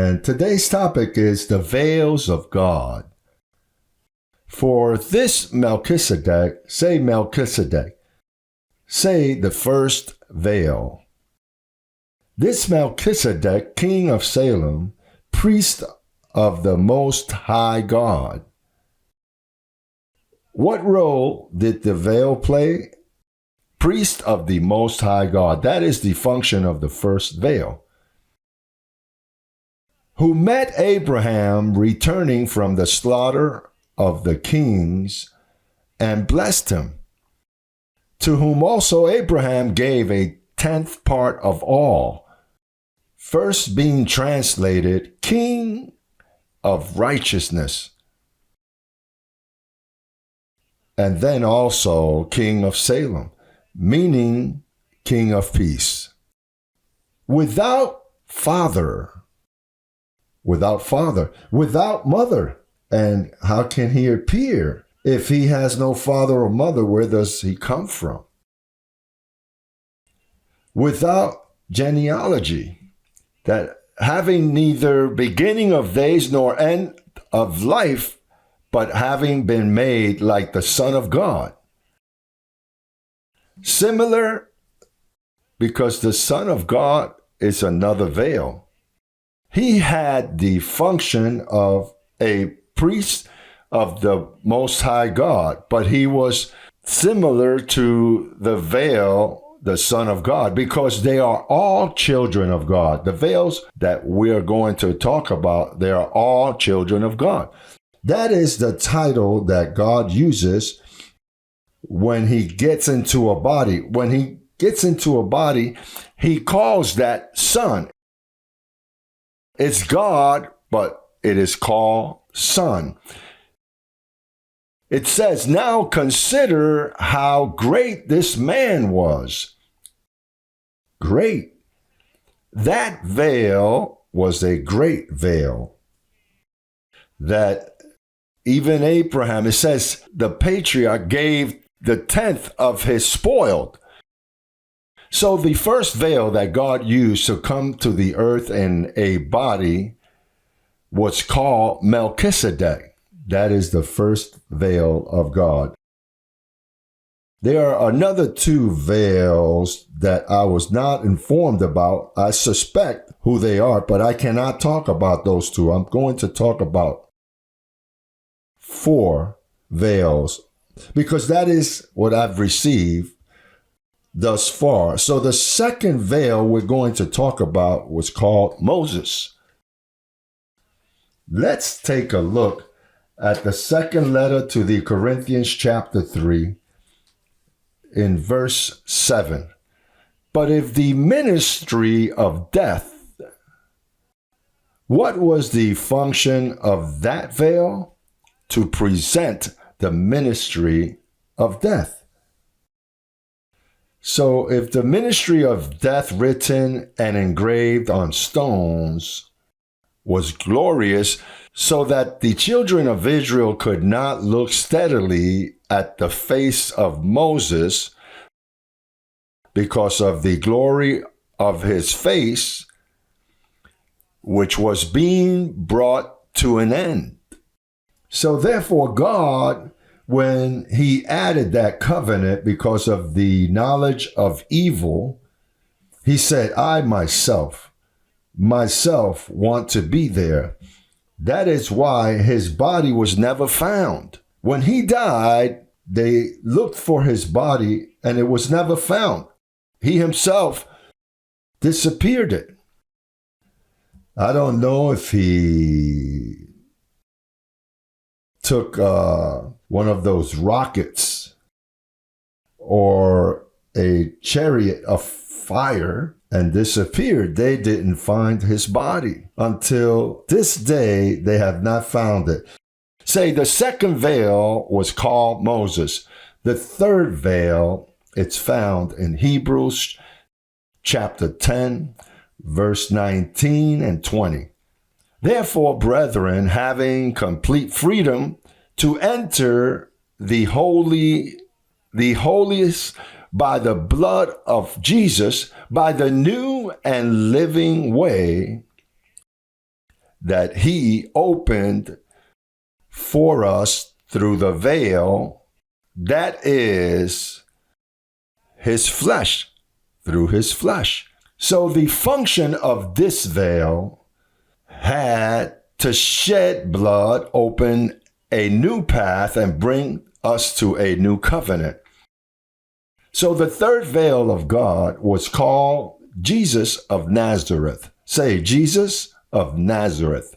and today's topic is the veils of God. For this Melchizedek, say the first veil. This Melchizedek, king of Salem, priest of the Most High God. What role did the veil play? Priest of the Most High God. That is the function of the first veil. Who met Abraham returning from the slaughter of the kings and blessed him, to whom also Abraham gave a 10th part of all, first being translated King of Righteousness, and then also King of Salem, meaning King of Peace. Without father, without mother. And how can he appear? If he has no father or mother, where does he come from? Without genealogy, that having neither beginning of days nor end of life, but having been made like the Son of God. Similar, because the Son of God is another veil. He had the function of a priest of the Most High God, but he was similar to the veil, the Son of God, because they are all children of God. The veils that we're going to talk about, they are all children of God. That is the title that God uses when he gets into a body. When he gets into a body, he calls that Son. It's God, but it is called Son. It says, now consider how great this man was. Great. That veil was a great veil. That even Abraham, it says, the patriarch gave the 10th of his spoiled. So the first veil that God used to come to the earth in a body was called Melchizedek. That is the first veil of God. There are another 2 veils that I was not informed about. I suspect who they are, but I cannot talk about those 2. I'm going to talk about 4 veils, because that is what I've received thus far. So the second veil we're going to talk about was called Moses. Let's take a look at the second letter to the Corinthians chapter 3 in verse 7. But if the ministry of death, what was the function of that veil? To present the ministry of death. So if the ministry of death written and engraved on stones was glorious, so that the children of Israel could not look steadily at the face of Moses because of the glory of his face, which was being brought to an end. So therefore God, when he added that covenant because of the knowledge of evil, he said, I myself want to be there. That is why his body was never found. When he died, they looked for his body and it was never found. He himself disappeared it. I don't know if he took one of those rockets or a chariot of fire and disappeared. They didn't find his body. Until this day, they have not found it. Say the second veil was called Moses. The third veil, it's found in Hebrews chapter 10, verse 19 and 20. Therefore, brethren, having complete freedom to enter the holiest by the blood of Jesus, by the new and living way, that he opened for us through the veil, that is his flesh, through his flesh. So the function of this veil had to shed blood, open a new path, and bring us to a new covenant. So the third veil of God was called Jesus of Nazareth. Say, Jesus of Nazareth.